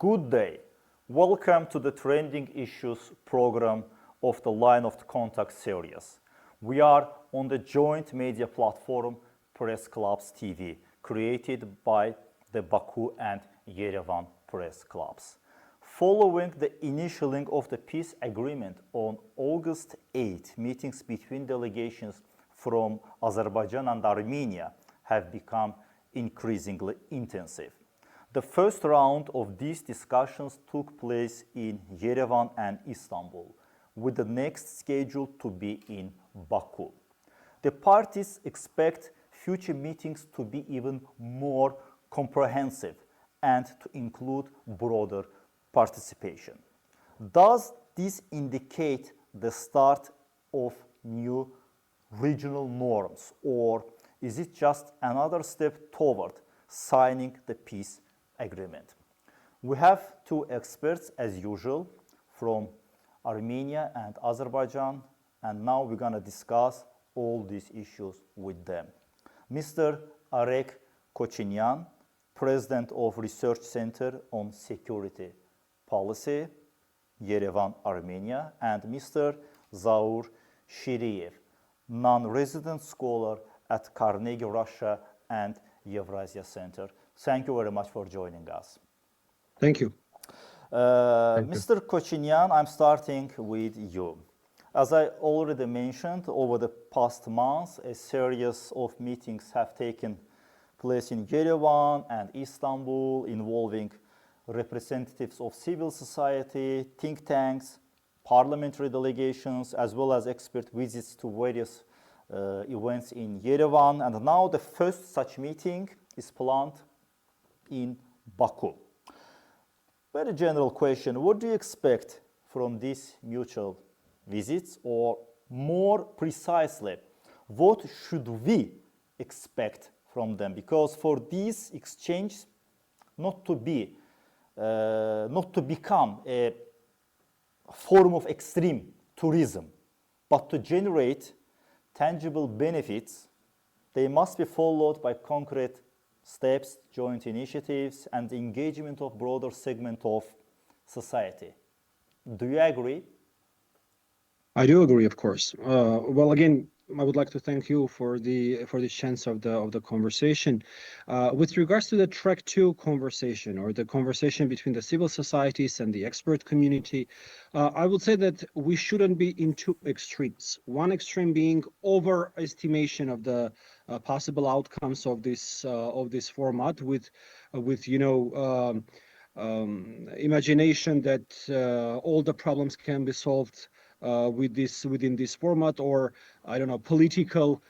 Good day. Welcome to the Trending Issues program of the Line of Contact series. We are on the joint media platform Press Clubs TV, created by the Baku and Yerevan Press Clubs. Following the initialing of the peace agreement on August 8, meetings between delegations from Azerbaijan and Armenia have become increasingly intensive. The first round of these discussions took place in Yerevan and Istanbul, with the next scheduled to be in Baku. The parties expect future meetings to be even more comprehensive and to include broader participation. Does this indicate the start of new regional norms, or is it just another step toward signing the peace agreement? We have two experts as usual from Armenia and Azerbaijan, and now we're going to discuss all these issues with them. Mr. Arek Kochinyan, President of Research Center on Security Policy, Yerevan, Armenia, and Mr. Zaur Shiriyev, non-resident scholar at Carnegie Russia and Eurasia Center. Thank you very much for joining us. Thank you. Mr. Kochinyan, I'm starting with you. As I already mentioned, over the past months, a series of meetings have taken place in Yerevan and Istanbul involving representatives of civil society, think tanks, parliamentary delegations, as well as expert visits to various events in Yerevan. And now the first such meeting is planned in Baku. Very general question, what do you expect from these mutual visits, or more precisely, what should we expect from them? Because for these exchanges not to become a form of extreme tourism, but to generate tangible benefits, they must be followed by concrete steps, joint initiatives, and engagement of broader segment of society. Do you agree? I do agree, of course. Well, again, I would like to thank you for the chance of the conversation. With regards to the track 2 conversation, or the conversation between the civil societies and the expert community, I would say that we shouldn't be in two extremes. One extreme being overestimation of the possible outcomes of this format, with imagination that all the problems can be solved within this format, or I don't know, political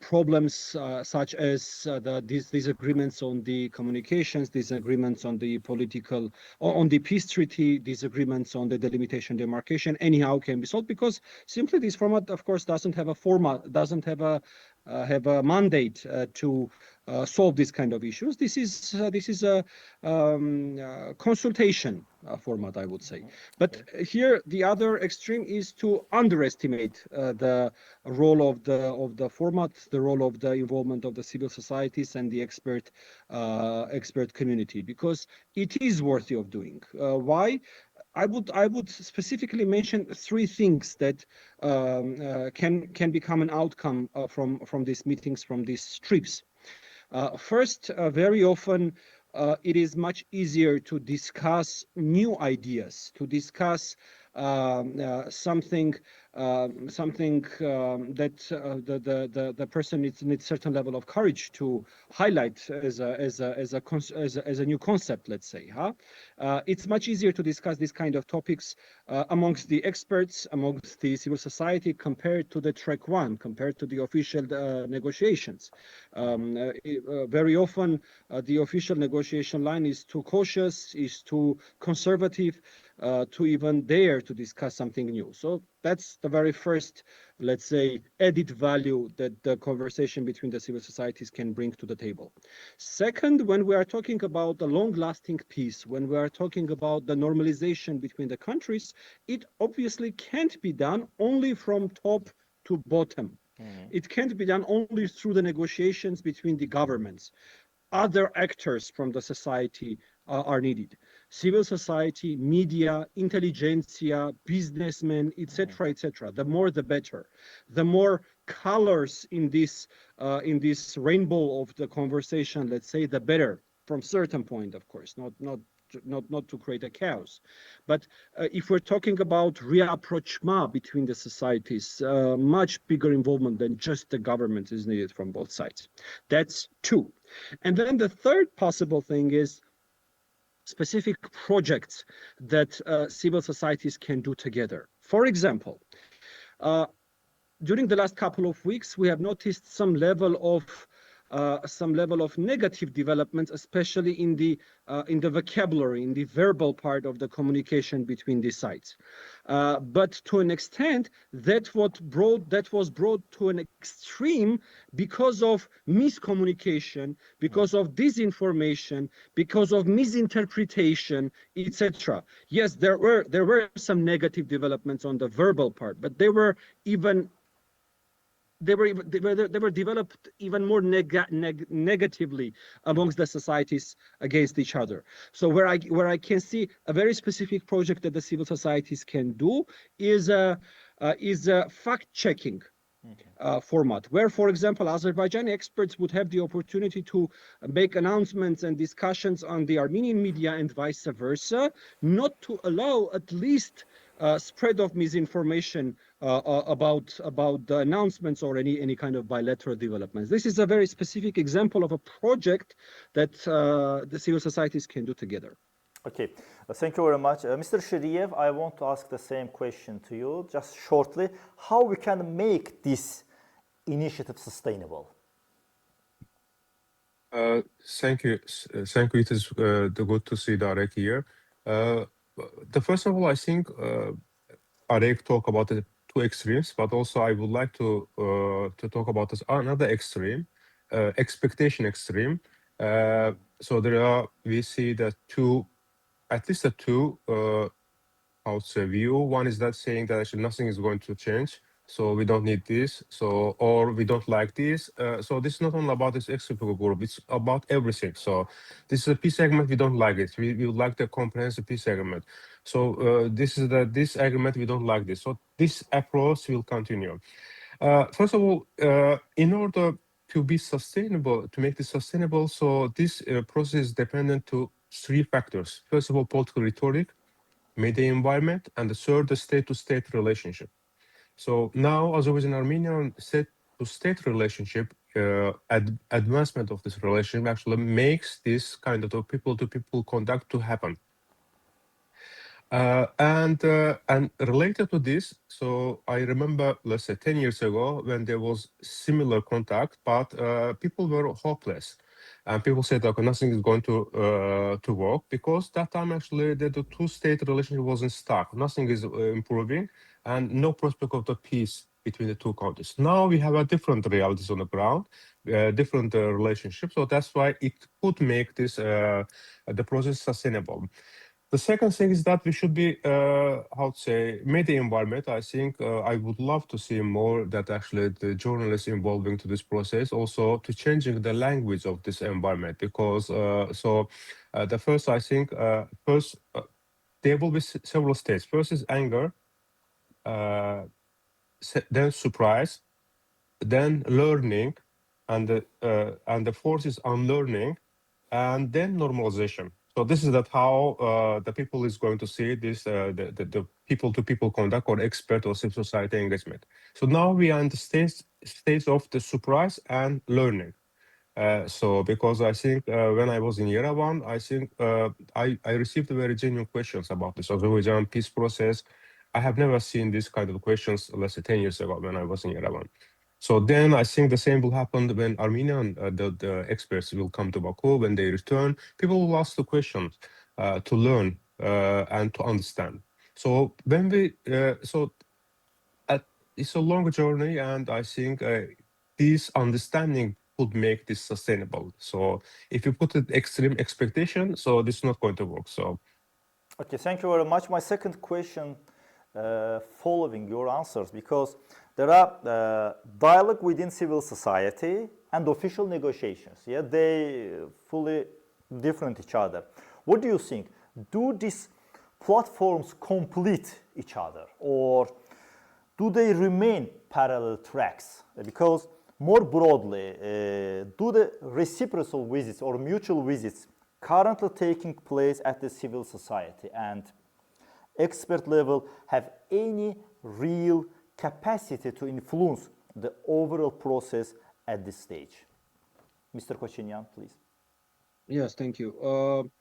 problems such as these disagreements on the communications, disagreements on the political, or on the peace treaty, disagreements on the delimitation demarcation, anyhow can be solved, because simply this format, of course, doesn't have a format, doesn't have a mandate to solve this kind of issues. This is a consultation format, I would say. But here, the other extreme is to underestimate the role of the format, the role of the involvement of the civil societies and the expert community, because it is worthy of doing. Why? I would specifically mention three things that can become an outcome from these meetings, from these trips. First, very often it is much easier to discuss new ideas, to discuss something that the person needs a certain level of courage to highlight as a new concept, let's say. It's much easier to discuss this kind of topics amongst the experts, amongst the civil society, compared to the track 1, compared to the official negotiations. Very often the official negotiation line is too cautious, is too conservative to even dare to discuss something new. So that's the very first, let's say, added value that the conversation between the civil societies can bring to the table. Second, when we are talking about the long-lasting peace, when we are talking about the normalization between the countries, it obviously can't be done only from top to bottom. It can't be done only through the negotiations between the governments. Other actors from the society are needed. Civil society, media, intelligentsia, businessmen, etc., etc. The more, the better. The more colors in this rainbow of the conversation, let's say, the better. From certain point, of course, not to create a chaos. But if we're talking about rapprochement between the societies, much bigger involvement than just the government is needed from both sides. That's two. And then the third possible thing is specific projects that civil societies can do together. For example, during the last couple of weeks, we have noticed some level of negative developments, especially in the vocabulary, in the verbal part of the communication between the sides. But to an extent, that was brought to an extreme because of miscommunication, because of disinformation, because of misinterpretation, etc. Yes, there were some negative developments on the verbal part, but they were developed even more negatively amongst the societies against each other. So where I can see a very specific project that the civil societies can do is a fact-checking format, where, for example, Azerbaijani experts would have the opportunity to make announcements and discussions on the Armenian media and vice versa, not to allow at least spread of misinformation about the announcements or any kind of bilateral developments. This is a very specific example of a project that the civil societies can do together. Okay, thank you very much. Mr. Shiriev, I want to ask the same question to you, just shortly. How we can make this initiative sustainable? Thank you. It is good to see Darek here. First of all, I think Arek talked about the two extremes, but also I would like to talk about this another extreme, expectation extreme. So we see the two, at least the two view. One is that saying that actually nothing is going to change, so we don't need this, or we don't like this. So this is not only about this extreme group, it's about everything. So this is a P segment, we don't like it. We would like the comprehensive P segment. So this agreement, we don't like this. So this approach will continue. First of all, in order to be sustainable, to make this sustainable, so this process is dependent to three factors. First of all, political rhetoric, media environment, and the third, the state-to-state relationship. So now, Azerbaijan and Armenian state-to-state relationship, advancement of this relationship actually makes this kind of people-to-people contact to happen. And related to this, so I remember, let's say 10 years ago, when there was similar contact, but people were hopeless. And people said, okay, nothing is going to work, because that time actually the two-state relationship wasn't stuck. Nothing is improving, and no prospect of the peace between the two countries. Now we have a different realities on the ground, different relationships. So that's why it could make this the process sustainable. The second thing is that we should be, media environment. I think I would love to see more that actually the journalists involving to this process, also to changing the language of this environment, because the first, I think, there will be several stages. First is anger, then surprise, then learning, and the fourth is unlearning, and then normalization. So this is how the people is going to see this, the people-to-people contact or expert or civil society engagement. So now we are in the stage of the surprise and learning. So because I think when I was in Yerevan, I think I received very genuine questions about this Azerbaijan peace process. I have never seen this kind of questions, let's say 10 years ago when I was in Yerevan. So then I think the same will happen when Armenian, the experts will come to Baku. When they return, people will ask the questions to learn and to understand. So when it's a long journey, and I think this understanding could make this sustainable. So if you put an extreme expectation, so this is not going to work. So. Okay, thank you very much. My second question, following your answers, because there are dialogue within civil society and official negotiations. Yeah, they fully different each other. What do you think? Do these platforms complete each other, or do they remain parallel tracks? Because more broadly, do the reciprocal visits or mutual visits currently taking place at the civil society and expert level have any real capacity to influence the overall process at this stage? Mr. Kochinyan, please. Yes, thank you.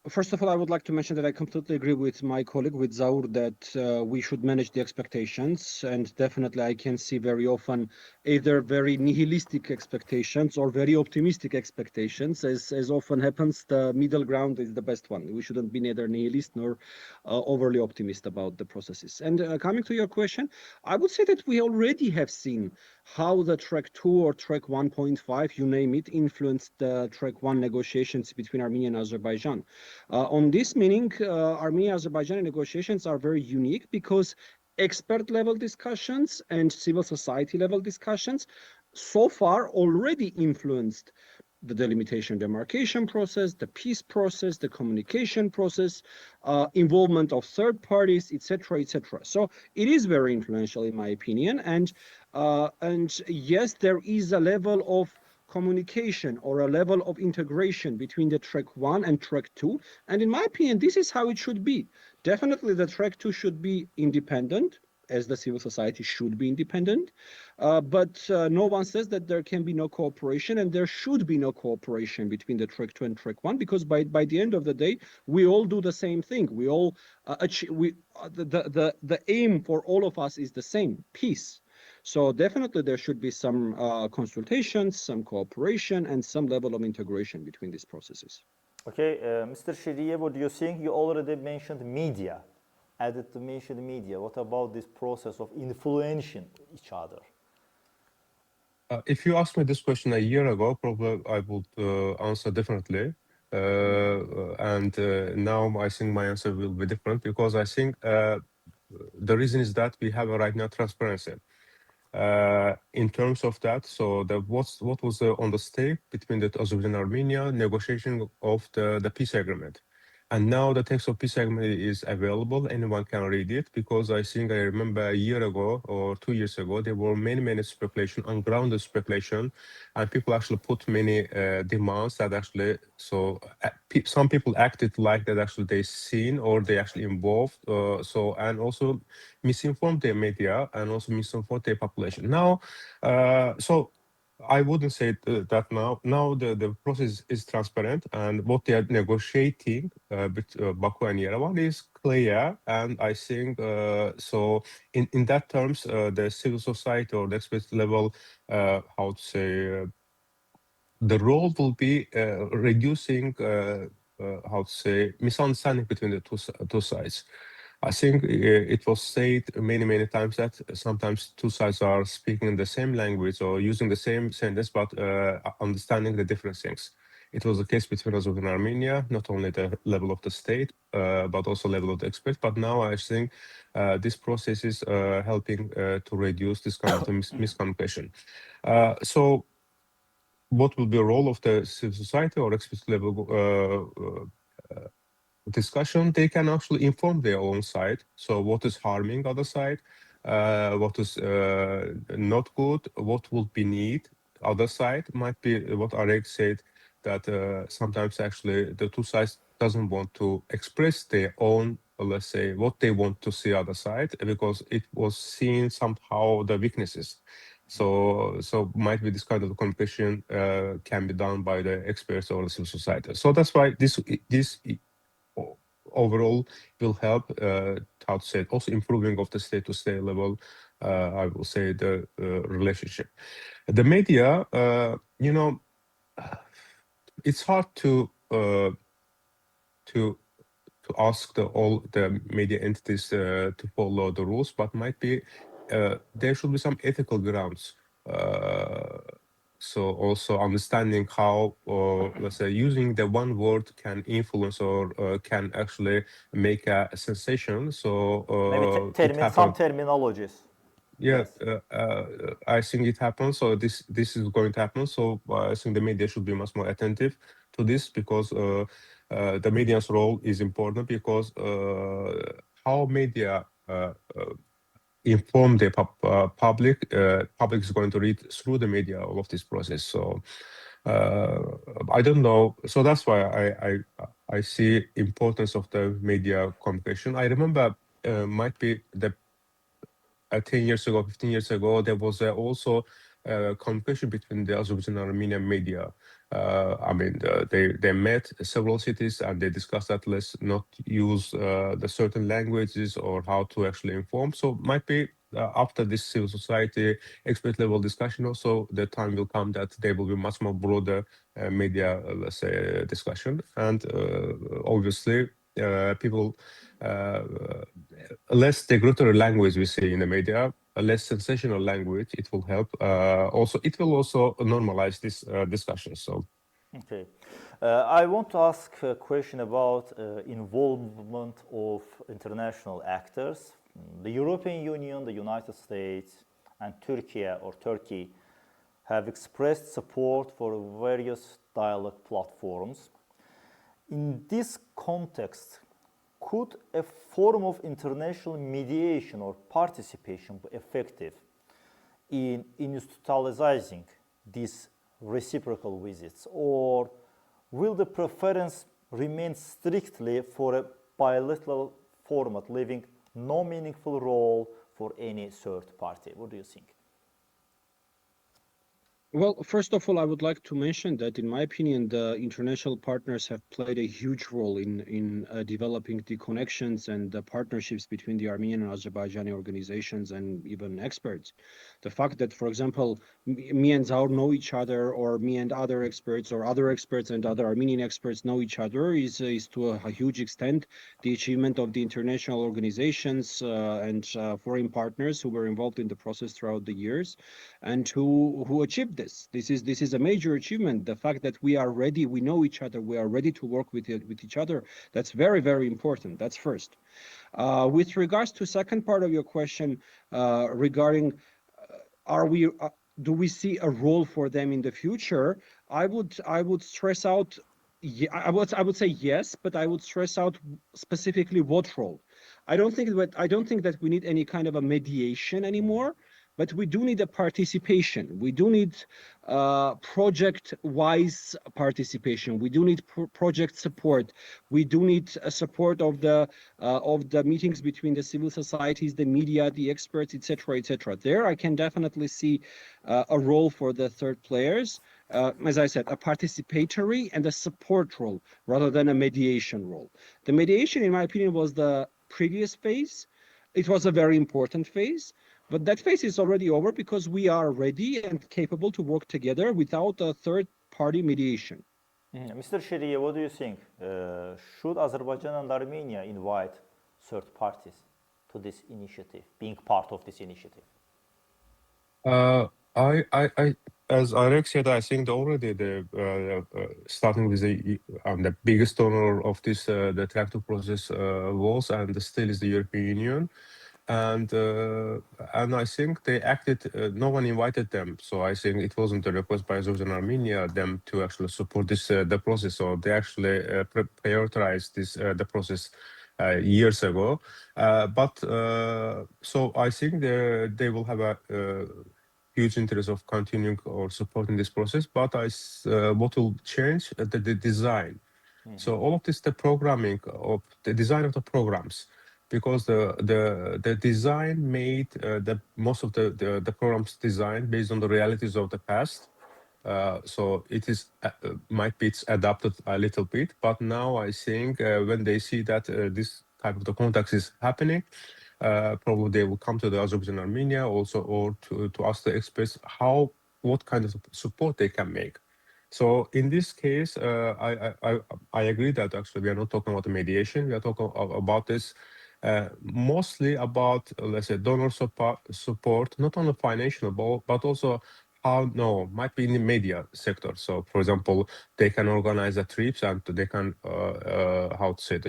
First of all, I would like to mention that I completely agree with my colleague, with Zaur, that we should manage the expectations. And definitely I can see very often either very nihilistic expectations or very optimistic expectations. As often happens, the middle ground is the best one. We shouldn't be neither nihilist nor overly optimist about the processes. And coming to your question, I would say that we already have seen how the track 2 or track 1.5, you name it, influenced the track 1 negotiations between Armenia and Azerbaijan. On this meaning, Armenia-Azerbaijan negotiations are very unique because expert level discussions and civil society level discussions so far already influenced the delimitation demarcation process, the peace process, the communication process, involvement of third parties, etc., etc. So it is very influential in my opinion. And yes, there is a level of communication or a level of integration between the track 1 and track 2. And in my opinion, this is how it should be. Definitely the track 2 should be independent, as the civil society should be independent. But no one says that there can be no cooperation, and there should be no cooperation between the track 2 and track 1, because by the end of the day, we all do the same thing. We all achieve, the aim for all of us is the same, peace. So definitely there should be some consultations, some cooperation, and some level of integration between these processes. Okay, Mr. Shiriyev, what do you think? You already mentioned media, added to mention media. What about this process of influencing each other? If you asked me this question a year ago, probably I would answer differently. And now I think my answer will be different, because I think the reason is that we have right now transparency. In terms of that, so what was on the stake between the Azerbaijan and Armenia negotiation of the peace agreement. And now the text of peace agreement is available. Anyone can read it, because I think I remember a year ago or 2 years ago, there were many speculation, ungrounded speculation, and people actually put many demands that actually, so some people acted like that actually they seen or they actually involved, and also misinformed their media and also misinformed their population. Now, so I wouldn't say that now. Now the process is transparent, and what they are negotiating with Baku and Yerevan is clear. And I think so. In that terms, the civil society or the expert level, how to say, the role will be reducing, how to say, misunderstanding between the two sides. I think it was said many times that sometimes two sides are speaking the same language or using the same sentence, but understanding the different things. It was the case between Azerbaijan and Armenia, not only the level of the state, but also level of the expert. But now I think this process is helping to reduce this kind of miscommunication. So what will be the role of the civil society or expert level discussion? They can actually inform their own side. So what is harming other side? What is not good? What will be need? Other side might be what Arek said, that sometimes actually the two sides doesn't want to express their own, let's say, what they want to see other side, because it was seen somehow the weaknesses. So might be this kind of communication can be done by the experts or the civil society. So that's why this overall will help, how to say it, also improving of the state-to-state level, I will say, the relationship. The media, you know, it's hard to ask all the media entities to follow the rules, but might be there should be some ethical grounds. So also understanding how, let's say, using the one word can influence or can actually make a sensation. So maybe some terminologies. Yeah, I think it happens. So this is going to happen. So I think the media should be much more attentive to this, because the media's role is important because how media inform the public, public is going to read through the media all of this process. So I don't know. So that's why I see importance of the media communication. I remember might be the 10 years ago, 15 years ago, there was also communication between the Azerbaijan and Armenian media. I mean, they met several cities and they discussed that let's not use the certain languages or how to actually inform. So might be after this civil society expert level discussion also, the time will come that there will be much more broader media, let's say, discussion. And obviously, people less derogatory language we see in the media, a less sensational language, it will help. Also, it will also normalize this discussion. So, okay. I want to ask a question about involvement of international actors. The European Union, the United States, and Turkey have expressed support for various dialogue platforms. In this context, could a form of international mediation or participation be effective in institutionalizing these reciprocal visits, or will the preference remain strictly for a bilateral format, leaving no meaningful role for any third party? What do you think? Well, first of all, I would like to mention that, in my opinion, the international partners have played a huge role in developing the connections and the partnerships between the Armenian and Azerbaijani organizations and even experts. The fact that, for example, me and Zaur know each other, or me and other experts, or other experts and other Armenian experts know each other, is to a huge extent the achievement of the international organizations and foreign partners who were involved in the process throughout the years, and who achieved this. This is a major achievement. The fact that we are ready, we know each other, we are ready to work with each other. That's very, very important. That's first. With regards to second part of your question regarding do we see a role for them in the future? I would stress out. I would say yes, but I would stress out specifically what role. I don't think that we need any kind of a mediation anymore. But we do need a participation. We do need project-wise participation. We do need project support. We do need a support of the meetings between the civil societies, the media, the experts, etc., etc. There, I can definitely see a role for the third players. As I said, a participatory and a support role rather than a mediation role. The mediation, in my opinion, was the previous phase. It was a very important phase. But that phase is already over because we are ready and capable to work together without a third-party mediation. Mr. Shiriye, what do you think? Should Azerbaijan and Armenia invite third parties to this initiative, being part of this initiative? As Arek said, I think already starting with the biggest donor of this the tractor process was and still is the European Union. And I think they acted. No one invited them, so I think it wasn't a request by Azerbaijan and Armenia them to actually support this the process. So they actually prioritized this the process years ago. So I think they will have a huge interest of continuing or supporting this process. But what will change the design. So all of this, the programming of the design of the programs. Because the design made the most of the programs designed based on the realities of the past. So it is might be it's adapted a little bit, but now I think when they see that this type of the context is happening, probably they will come to the Azerbaijan Armenia also, or to ask the experts what kind of support they can make. So in this case, I agree that actually we are not talking about the mediation. We are talking about this. Mostly about, let's say, donor support, not only financial, but also might be in the media sector. So, for example, they can organize the trips and they can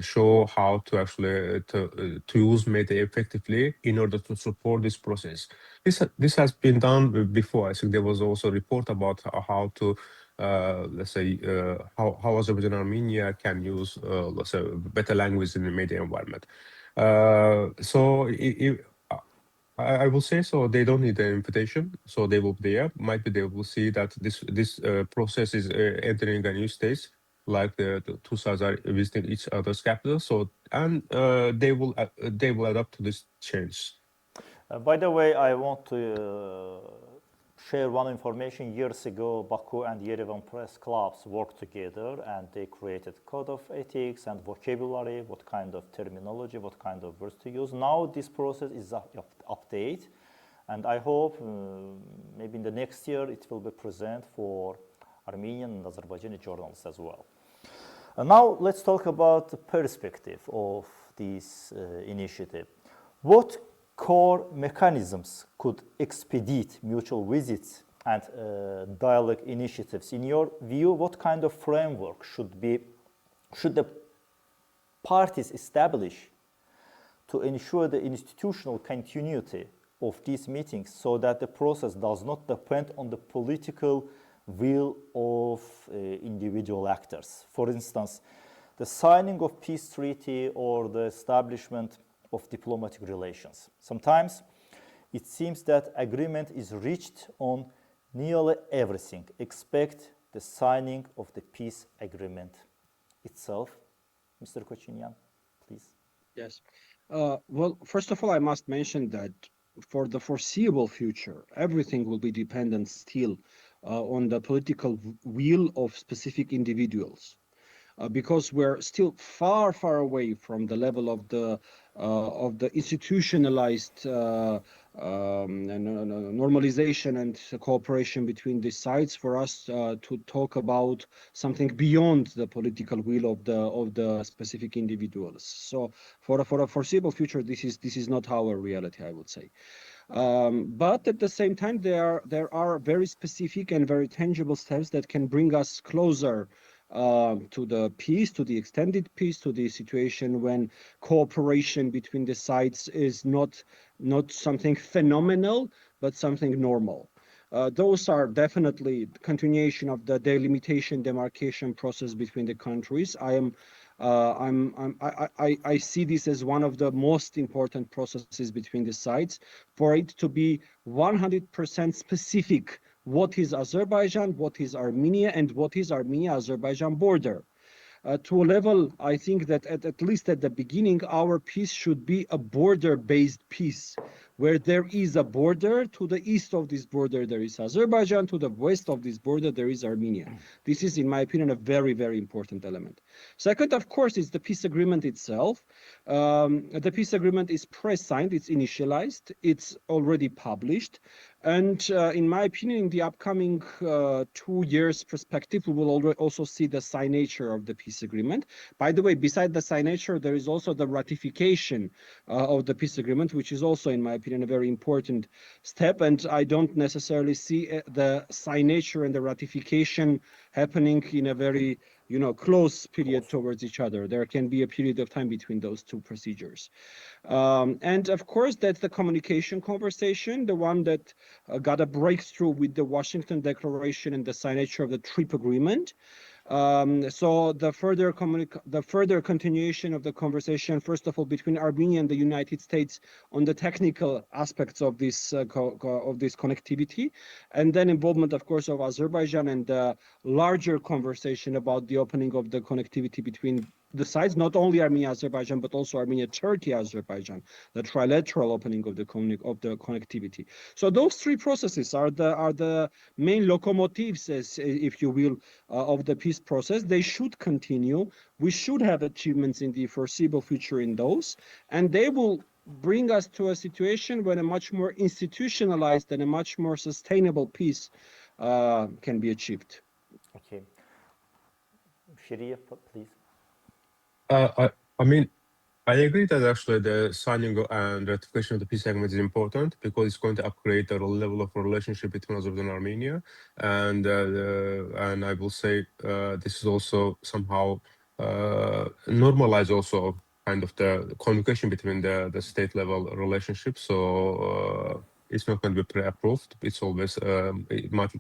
show how to actually to use media effectively in order to support this process. This has been done before. I think there was also a report about how to let's say how Azerbaijan and Armenia can use let's say better language in the media environment. So I will say so. They don't need an invitation, so they will be there. Might be they will see that this process is entering a new stage, like the two sides are visiting each other's capital. So and they will adapt to this change. By the way, I want to share one information. Years ago, Baku and Yerevan press clubs worked together and they created code of ethics and vocabulary, what kind of terminology, what kind of words to use. Now this process is update, and I hope maybe in the next year it will be present for Armenian and Azerbaijani journalists as well. And now let's talk about the perspective of this initiative. What core mechanisms could expedite mutual visits and dialogue initiatives? In your view, what kind of framework should the parties establish to ensure the institutional continuity of these meetings so that the process does not depend on the political will of individual actors? For instance, the signing of peace treaty or the establishment of diplomatic relations. Sometimes it seems that agreement is reached on nearly everything except the signing of the peace agreement itself. Mr. Kochinyan, please. Yes. Well, first of all, I must mention that for the foreseeable future, everything will be dependent still on the political will of specific individuals. Because we're still far, far away from the level of the institutionalized normalization and cooperation between the sides for us to talk about something beyond the political will of the specific individuals. So for a foreseeable future, this is not our reality, I would say. But at the same time, there are very specific and very tangible steps that can bring us closer to the peace, to the extended peace, to the situation when cooperation between the sides is not something phenomenal, but something normal. Those are definitely continuation of the delimitation, demarcation process between the countries. I see this as one of the most important processes between the sides, for it to be 100% specific. What is Azerbaijan, what is Armenia, and what is Armenia-Azerbaijan border? To a level, I think that at least at the beginning, our peace should be a border-based peace, where there is a border. To the east of this border, there is Azerbaijan. To the west of this border, there is Armenia. This is, in my opinion, a very, very important element. Second, of course, is the peace agreement itself. The peace agreement is pre-signed, it's initialized, it's already published. And in my opinion, in the upcoming 2 years perspective, we will also see the signature of the peace agreement. By the way, beside the signature, there is also the ratification of the peace agreement, which is also, in my opinion, a very important step. And I don't necessarily see the signature and the ratification happening in a very close period towards each other. There can be a period of time between those two procedures. And of course, that's the communication conversation, the one that got a breakthrough with the Washington Declaration and the signature of the TRIP agreement. So the further continuation of the conversation, first of all, between Armenia and the United States on the technical aspects of this connectivity, and then involvement, of course, of Azerbaijan and the larger conversation about the opening of the connectivity between the sides, not only Armenia, Azerbaijan, but also Armenia, Turkey, Azerbaijan, the trilateral opening of the connectivity. So those three processes are the main locomotives, if you will, of the peace process. They should continue. We should have achievements in the foreseeable future in those, and they will bring us to a situation when a much more institutionalized and a much more sustainable peace can be achieved. Okay. Shiriya, please. I mean, I agree that actually the signing and ratification of the peace agreement is important because it's going to upgrade the level of relationship between Azerbaijan and Armenia, and I will say this is also somehow normalize also kind of the communication between the state level relationship. So it's not going to be pre-approved. It's always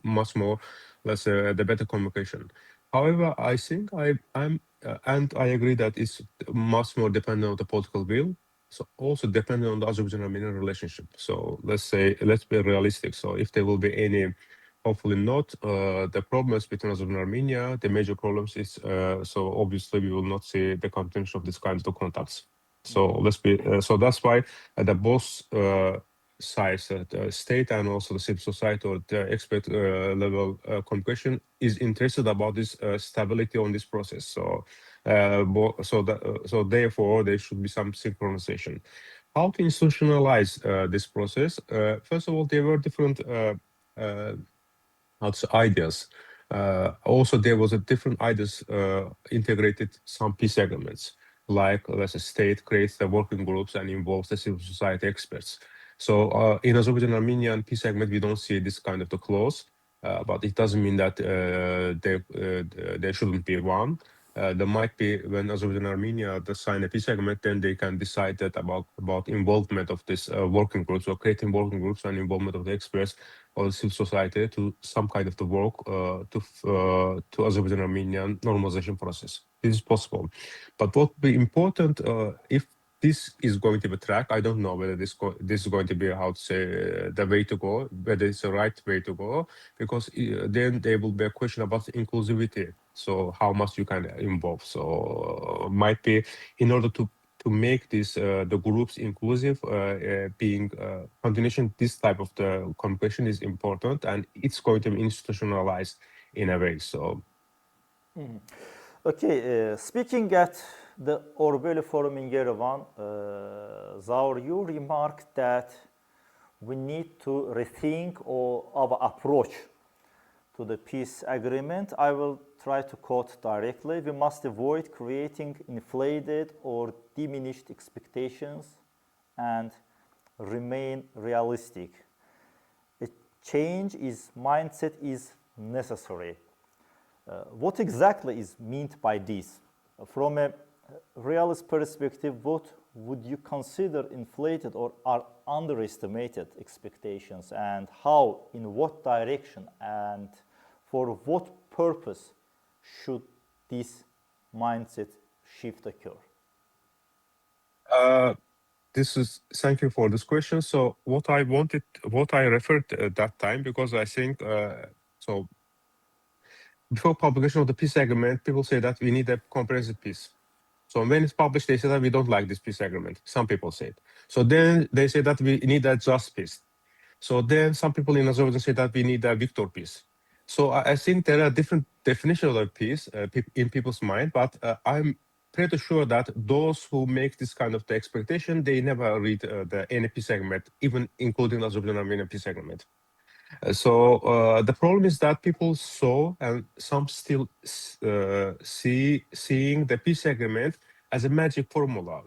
much more, let's say, the better communication. However, I think I'm and I agree that it's much more dependent on the political will. So also dependent on the Azerbaijan-Armenian relationship. So let's be realistic. So if there will be any, hopefully not, the problems between Azerbaijan and Armenia, the major problems is so obviously we will not see the continuation of this kind of contacts. So so that's why the both sides, the state and also the civil society or the expert level communication is interested about this stability on this process. So so therefore there should be some synchronization. How to institutionalize this process? First of all, there were different ideas. Also, there was a different ideas integrated some peace agreements, like let's say state creates the working groups and involves the civil society experts. So in Azerbaijan Armenian peace agreement, we don't see this kind of the clause, but it doesn't mean that there shouldn't be one. There might be when Azerbaijan and Armenia sign a peace agreement, then they can decide that about involvement of this working groups or creating working groups and involvement of the experts or civil society to some kind of the work to Azerbaijan Armenian normalization process. This is possible, but what will be important if this is going to be track, I don't know whether this is going to be how to say the way to go, whether it's the right way to go, because then there will be a question about inclusivity. So how much you can involve. So might be in order to make this the groups inclusive, being continuation, this type of the communication is important, and it's going to be institutionalized in a way. So. Okay, speaking at the Orbeli Forum in Yerevan, Zaur, you remarked that we need to rethink our approach to the peace agreement. I will try to quote directly. We must avoid creating inflated or diminished expectations and remain realistic. A change in mindset is necessary. What exactly is meant by this? From a realist perspective, what would you consider inflated or are underestimated expectations, and how, in what direction, and for what purpose should this mindset shift occur? Thank you for this question. So what I referred at that time, because I think so before publication of the peace agreement, people say that we need a comprehensive peace. So when it's published, they say that we don't like this peace agreement. Some people say it. So then they say that we need a just peace. So then some people in Azerbaijan say that we need a victor peace. So I think there are different definitions of peace in people's mind, but I'm pretty sure that those who make this kind of the expectation, they never read any peace agreement, even including the Azerbaijan-Armenian peace agreement. So the problem is that people saw and some still seeing the peace agreement as a magic formula.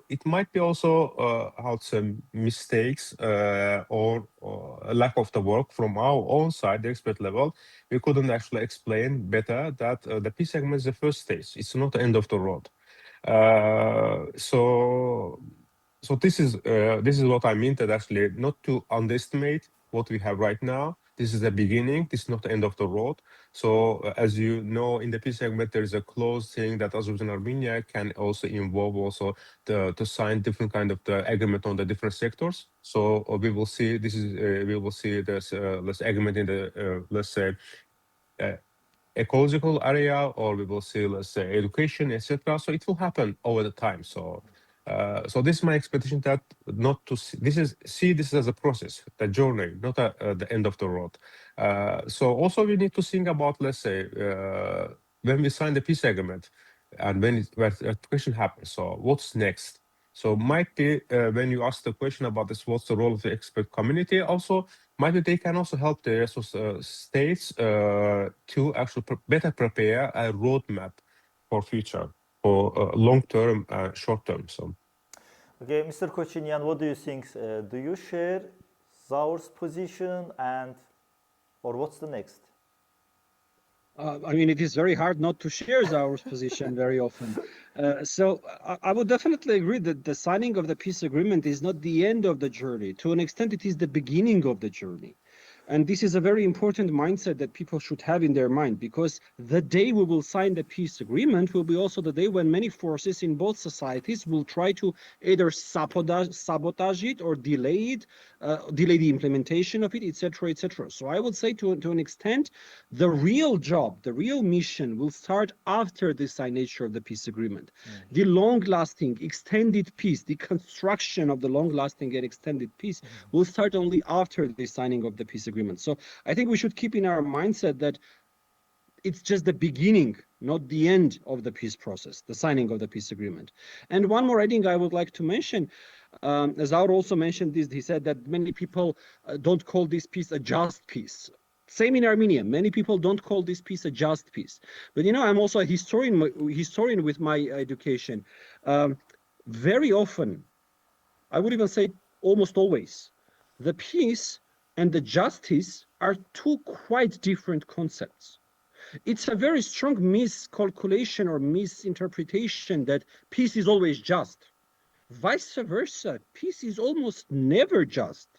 It might be also how to say mistakes or a lack of the work from our own side, the expert level. We couldn't actually explain better that the peace agreement is the first stage. It's not the end of the road. So this is what I mean, that actually not to underestimate what we have right now. This is the beginning. This is not the end of the road. So as you know, in the peace agreement, there is a clause saying that Azerbaijan and Armenia can also involve also to sign different kind of the agreement on the different sectors. So we will see this agreement in the let's say ecological area, or we will see, let's say, education, etc. So it will happen over the time. So this is my expectation, that not to see this as a process, the journey, not the end of the road. So also we need to think about, let's say, when we sign the peace agreement and when ratification happens. So what's next? So might be when you ask the question about this, what's the role of the expert community? Also, might be they can also help the states to actually better prepare a roadmap for future. for long term and short term. So. Okay, Mr. Kochinyan, what do you think? Do you share Zaur's position, or what's the next? I mean, it is very hard not to share Zaur's position very often. So I would definitely agree that the signing of the peace agreement is not the end of the journey. To an extent, it is the beginning of the journey. And this is a very important mindset that people should have in their mind, because the day we will sign the peace agreement will be also the day when many forces in both societies will try to either sabotage it or delay it, delay the implementation of it, etc., etc. So I would say to an extent, the real job, the real mission will start after the signature of the peace agreement. The long-lasting, extended peace, the construction of the long-lasting and extended peace will start only after the signing of the peace agreement. So I think we should keep in our mindset that it's just the beginning, not the end of the peace process, the signing of the peace agreement. And one more heading I would like to mention, Zaur also mentioned this, he said that many people don't call this peace a just peace. Same in Armenia, many people don't call this peace a just peace. But you know, I'm also a historian with my education. Very often, I would even say almost always, the peace and the justice are two quite different concepts. It's a very strong miscalculation or misinterpretation that peace is always just. Vice versa, peace is almost never just.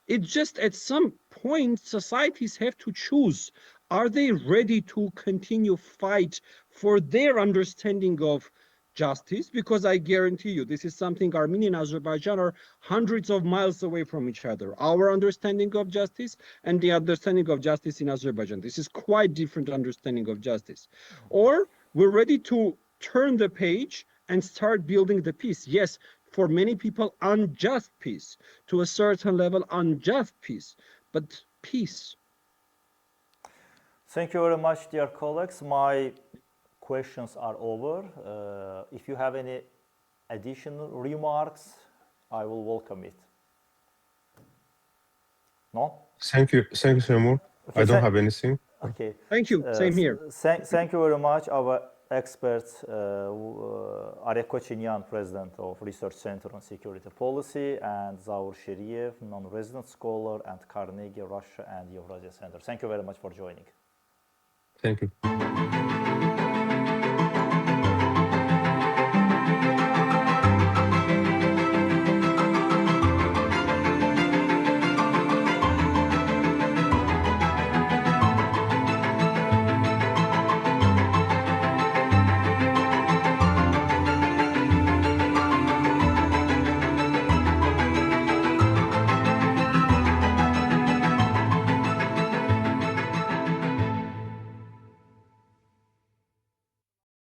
It's just at some point societies have to choose, are they ready to continue fight for their understanding of justice? Because I guarantee you, this is something Armenia and Azerbaijan are hundreds of miles away from each other. Our understanding of justice and the understanding of justice in Azerbaijan. This is quite different understanding of justice. Or we're ready to turn the page and start building the peace. Yes, for many people, unjust peace. To a certain level, unjust peace. But peace. Thank you very much, dear colleagues. My questions are over. If you have any additional remarks, I will welcome it. No? Thank you, Semur. Okay, I don't have anything. Okay. Thank you. Same here. Thank you very much, our experts, Arek Kochinyan, President of Research Center on Security Policy, and Zaur Sheriev, non-resident scholar, and Carnegie Russia and Eurasia Center. Thank you very much for joining. Thank you.